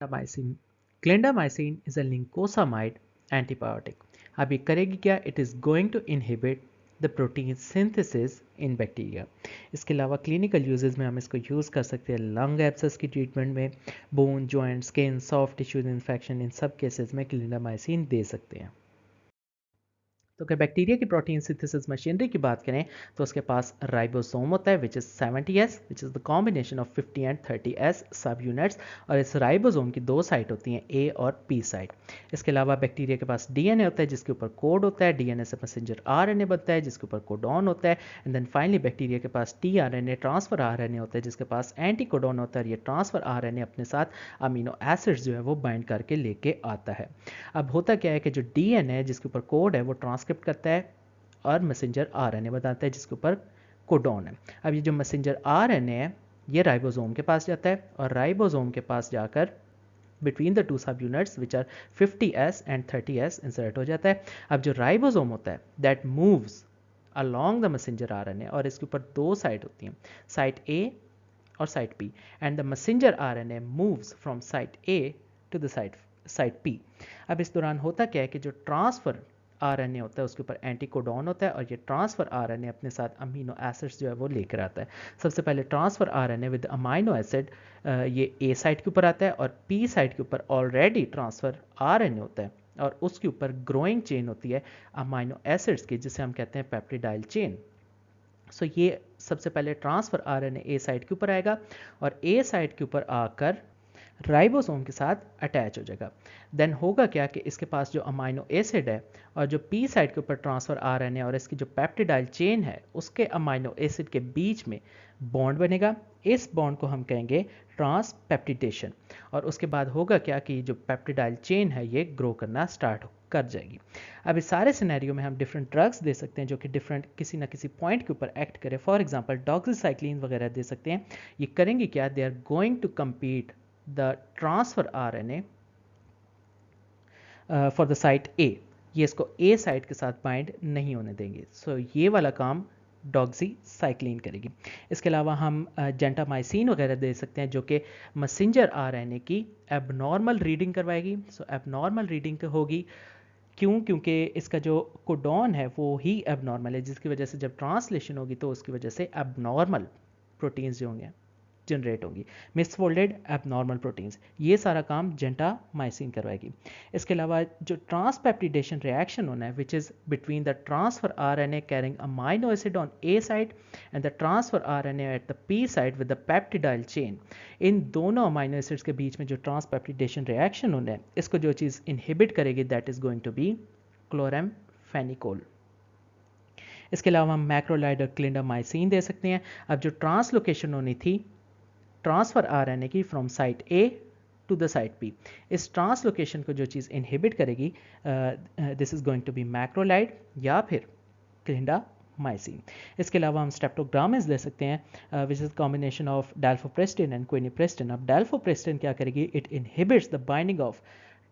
Clindamycin clindamycin is a lincosamide antibiotic. अब ये करेगी क्या? It is going to inhibit the protein synthesis in bacteria. इसके अलावा क्लिनिकल यूजेस में हम इसको यूज़ कर सकते हैं लंग एब्सेस की ट्रीटमेंट में, bone, joint, skin, soft tissues infection, इन सब केसेस में क्लिंडामाइसिन दे सकते हैं। तो अगर बैक्टीरिया की प्रोटीन सिंथेसिस मशीनरी की बात करें तो उसके पास राइबोसोम होता है which is 70S, which is the combination of 50 and 30S सब यूनिट्स। और इस राइबोसोम की दो साइट होती हैं, ए और पी साइट। इसके अलावा बैक्टीरिया के पास डीएनए होता है जिसके ऊपर कोड होता है, डीएनए से मैसेंजर आरएनए बनता है जिसके ऊपर कोडॉन होता है, एंड देन फाइनली बैक्टीरिया के पास टीआरएनए ट्रांसफर आरएनए होता है जिसके पास एंटी कोडॉन होता है। और ये ट्रांसफर आरएनए अपने साथ अमीनो एसिड्स जो है वो बाइंड करके लेके आता है। अब होता क्या है कि जो डीएनए है जिसके ऊपर कोड है वो ट्रांसक्रिप्ट करता है और मैसेंजर आरएनए बताता है जिसके ऊपर कोडॉन है। अब ये जो मैसेंजर आरएनए है ये राइबोसोम के पास जाता है और राइबोसोम के पास जाकर between the two sub units which are 50S and 30S insert हो जाता है। अब जो राइबोसोम होता है that moves along the messenger RNA और इसके ऊपर दो साइट होती हैं, साइट ए और site P, and the messenger RNA moves from site A to the site P. अब इस दौरान होता क्या है कि जो ट्रांसफ़र आरएनए होता है उसके ऊपर एंटीकोडॉन होता है और ये ट्रांसफ़र आरएनए अपने साथ अमीनो एसिड्स जो है वो लेकर आता है। सबसे पहले transfer RNA with amino acid ये ए साइट के ऊपर आता है और पी साइट के ऊपर ऑलरेडी ट्रांसफ़र आरएनए होता है और उसके ऊपर ग्रोइंग चेन होती है अमाइनो एसिड्स की जिसे हम कहते हैं पेप्टिडाइल चेन। सो ये सबसे पहले ट्रांसफ़र आरएनए ए साइट के ऊपर आएगा और ए साइट के ऊपर आकर राइबोसोम के साथ अटैच हो जाएगा। देन होगा क्या कि इसके पास जो अमाइनो एसिड है और जो पी साइड के ऊपर ट्रांसफ़र आरएनए और इसकी जो पेप्टिडाइल चेन है उसके अमाइनो एसिड के बीच में बॉन्ड बनेगा। इस बॉन्ड को हम कहेंगे ट्रांसपेप्टिडेशन। और उसके बाद होगा क्या कि जो पेप्टिडाइल चेन है ये ग्रो करना स्टार्ट कर जाएगी। अब इस सारे सिनेरियो में हम डिफरेंट ड्रग्स दे सकते हैं जो कि डिफरेंट किसी ना किसी पॉइंट के ऊपर एक्ट करें। फॉर एग्जांपल डॉक्सीसाइक्लिन वगैरह दे सकते हैं। ये करेंगे क्या? They are going to compete the transfer RNA for the site A। ये इसको A साइट के साथ बाइंड नहीं होने देंगे। सो ये वाला काम डॉक्सीसाइक्लिन करेगी। इसके अलावा हम जेंटामाइसिन वगैरह दे सकते हैं जो कि मैसेंजर आरएनए की एबनॉर्मल रीडिंग करवाएगी। सो एबनॉर्मल रीडिंग होगी क्यों? क्योंकि इसका जो कोडॉन है वो ही एबनॉर्मल है जिसकी वजह से जब ट्रांसलेशन होगी तो उसकी वजह से एबनॉर्मल प्रोटीन्स जो होंगे जनरेट होंगी, मिसफोल्डेड एबनॉर्मल प्रोटीन्स। ये सारा काम जेंटामाइसिन करवाएगी। इसके अलावा जो ट्रांसपेप्टिडेशन रिएक्शन होना है which is between the transfer RNA carrying amino acid on A side and the transfer RNA at the P side with the peptidyl chain, इन दोनों अमाइनो एसिड्स के बीच में जो ट्रांसपेप्टिडेशन रिएक्शन होना है इसको जो चीज़ इनहिबिट करेगी that is going to be chloramphenicol. इसके अलावा हम मैक्रोलाइड और क्लिंडामाइसिन दे सकते हैं। अब जो ट्रांसलोकेशन होनी थी ट्रांसफ़र आरएनए की from site A to the site P, इस ट्रांसलोकेशन को जो चीज़ इनहिबिट करेगी this is going to be macrolide या फिर क्लिंडामाइसिन। इसके अलावा हम स्ट्रेप्टोग्रामिस दे सकते हैं which is combination of dalfopristin and quinupristin. अब डाल्फोप्रेस्टिन क्या करेगी? It inhibits the binding of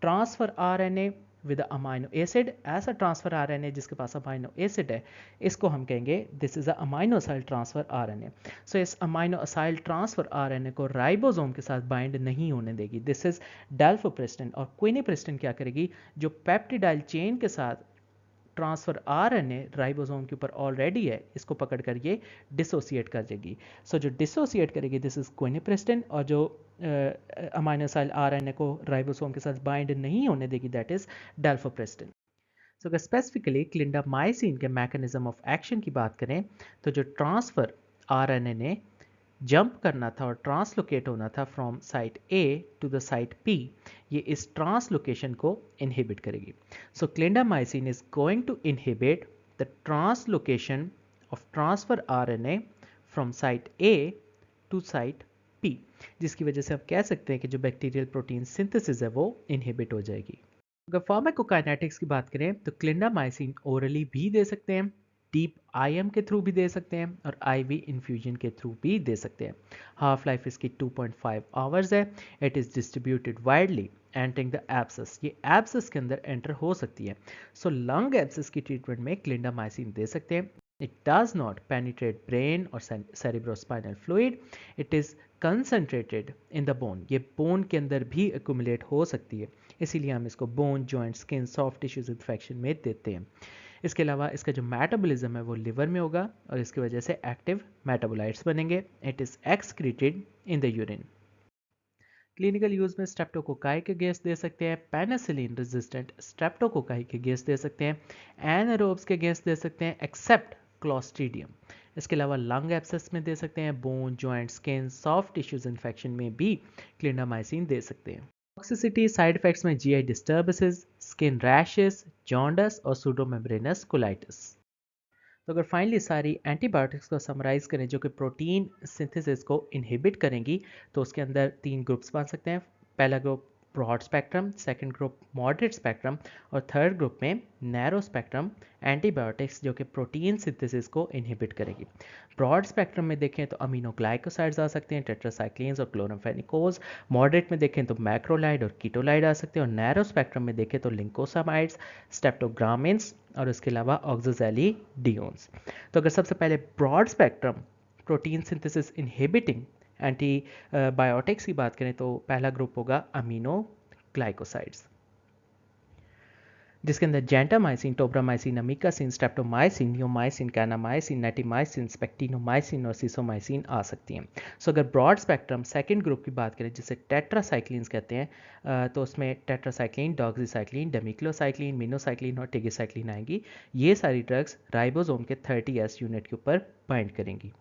transfer RNA with amino acid. ऐसा ट्रांसफर आरएनए जिसके पास अमाइनो एसिड है इसको हम कहेंगे this is a amino acyl transfer RNA. So इस अमाइनो असाइल ट्रांसफर आरएनए को राइबोसोम के साथ बाइंड नहीं होने देगी। This is dalfopristin. और क्विनिप्रेस्टिन क्या करेगी? जो पेप्टिडाइल चेन के साथ ट्रांसफर आरएनए राइबोसोम के ऊपर ऑलरेडी है इसको पकड़ कर ये डिसोसिएट कर देगी। सो जो डिसोसिएट करेगी दिस इज क्विनिप्रेस्टिन और जो अमाइनो असाइल आरएनए को राइबोसोम के साथ बाइंड नहीं होने देगी दैट इज डाल्फोप्रेस्टिन। सो अगर स्पेसिफिकली क्लिंडामाइसिन के मैकेनिज्म ऑफ एक्शन की बात करें तो जो ट्रांसफर आरएनए ने जंप करना था और ट्रांसलोकेट होना था from site A to the site P, ये इस ट्रांसलोकेशन को इनहिबिट करेगी। So clindamycin is going to inhibit the translocation of transfer RNA from site A to site P, जिसकी वजह से आप कह सकते हैं कि जो बैक्टीरियल प्रोटीन सिंथेसिस है वो इनहिबिट हो जाएगी। अगर फार्माकोकाइनेटिक्स की बात करें तो क्लिंडामाइसिन ओरली भी दे सकते हैं, डीप आईएम के थ्रू भी दे सकते हैं और आईवी इन्फ्यूजन के थ्रू भी दे सकते हैं। हाफ लाइफ इसकी 2.5 आवर्स है। It is distributed widely entering the abscess, ये एब्सेस के अंदर एंटर हो सकती है। सो लंग एब्सेस की ट्रीटमेंट में क्लिंडामाइसिन दे सकते हैं। It does not penetrate brain or cerebrospinal fluid. It is concentrated in the bone. ये बोन के अंदर भी accumulate हो सकती है, इसीलिए हम इसको bone, joint, skin, soft tissues infection में देते हैं। इसके अलावा इसका जो मेटाबॉलिज्म है वो लिवर में होगा और इसकी वजह से एक्टिव मेटाबोलाइट्स बनेंगे। It is excreted in the urine. Clinical use में स्ट्रेप्टोकोकाई के गैस दे सकते हैं, पेनिसिलिन रेजिस्टेंट स्ट्रेप्टोकोकाई के गैस दे सकते हैं, एनारोब्स के गैस दे सकते हैं एक्सेप्ट क्लॉस्ट्रीडियम। इसके अलावा लंग एब्सेस में दे सकते हैं, bone, joint, skin, soft tissues infection में भी क्लिंडामाइसिन दे सकते हैं। टॉक्सिसिटी साइड इफेक्ट्स में GI disturbances, skin rashes, jaundice और सूडोमेम्ब्रेनस कोलाइटिस। तो अगर फाइनली सारी एंटीबायोटिक्स को समराइज करें जो कि प्रोटीन सिंथेसिस को इनहिबिट करेंगी, तो उसके अंदर 3 ग्रुप्स बन सकते हैं। पहला group broad spectrum, second group moderate spectrum और थर्ड ग्रुप में नैरो स्पेक्ट्रम एंटीबायोटिक्स जो कि प्रोटीन सिंथेसिस को इनहिबिट करेगी। ब्रॉड स्पेक्ट्रम में देखें तो अमीनोग्लाइकोसाइड्स आ सकते हैं, टेट्रासाइक्लिन्स और क्लोरामफेनिकोज। मॉडरेट में देखें तो मैक्रोलाइड और कीटोलाइड आ सकते हैं और नैरो स्पेक्ट्रम में देखें तो लिंकोसामाइड्स, स्टेप्टोग्रामिन्स और उसके अलावा ऑक्सोजैलिडियोन्स। तो अगर सबसे पहले broad spectrum protein synthesis inhibiting antibiotics की बात करें तो पहला ग्रुप होगा अमीनो ग्लाइकोसाइड्स, जिसके अंदर gentamicin, tobramycin, amikacin, streptomycin, neomycin, kanamycin, netilmicin, spectinomycin और सिसोमाइसिन आ सकती हैं। सो अगर ब्रॉड स्पेक्ट्रम सेकंड ग्रुप की बात करें जिसे टेट्रासाइक्लिन्स कहते हैं, तो उसमें टेट्रासाइक्लिन, डॉक्सीसाइक्लिन, डेमिक्लोसाइक्लिन, मिनोसाइक्लिन और टेगिसाइक्लिन आएंगी। ये सारी ड्रग्स राइबोसोम के 30S यूनिट के ऊपर बाइंड करेंगी।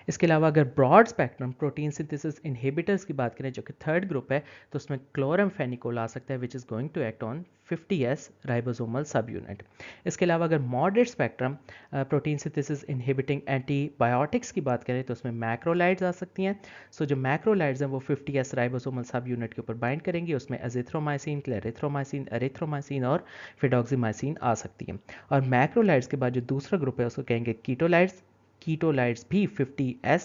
इसके अलावा अगर broad spectrum protein synthesis inhibitors की बात करें जो कि थर्ड ग्रुप है, तो उसमें क्लोरामफेनिकोल आ सकता है which is going to act on 50S ribosomal सब यूनिट। इसके अलावा अगर moderate spectrum protein synthesis inhibiting antibiotics की बात करें तो उसमें मैक्रोलाइड्स आ सकती हैं। सो जो मैक्रोलाइड्स हैं वो 50S राइबोसोमल सब यूनिट के ऊपर बाइंड करेंगी। उसमें एजिथ्रोमाइसिन, क्लेरिथ्रोमाइसिन, एरिथ्रोमाइसिन और फिडॉक्सीमाइसिन आ सकती हैं। और मैक्रोलाइड्स के बाद जो दूसरा ग्रुप है उसको कहेंगे कीटोलाइड्स। कीटोलाइड्स भी 50S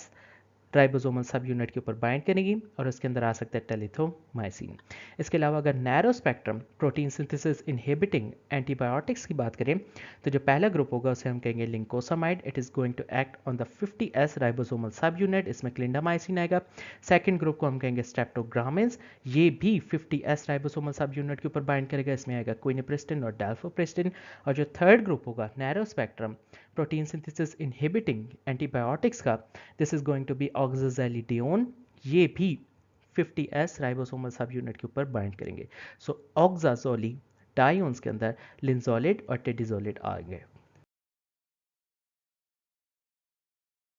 राइबोसोमल सब यूनिट के ऊपर बाइंड करेगी और उसके अंदर आ सकता है टेलिथोमाइसिन। इसके अलावा अगर narrow spectrum protein synthesis inhibiting antibiotics की बात करें तो जो पहला ग्रुप होगा उसे हम कहेंगे lincosamide. It is going to act on the 50S ribosomal सब यूनिट, इसमें क्लिंडामाइसिन आएगा। सेकंड ग्रुप को हम कहेंगे स्ट्रेप्टोग्रामिन्स, ये भी 50S राइबोसोमल सब यूनिट के ऊपर बाइंड करेगा, इसमें आएगा क्विनिप्रिस्टिन और डेल्फोप्रिस्टिन। और जो थर्ड ग्रुप होगा narrow spectrum protein synthesis inhibiting antibiotics का, this is going to be oxazolidinone, ये भी 50S राइबोसोमल सब यूनिट के ऊपर बाइंड करेंगे। सो ऑक्साजोली डायोन्स के अंदर लिंजोलिड और टेडिजोलिड आएंगे।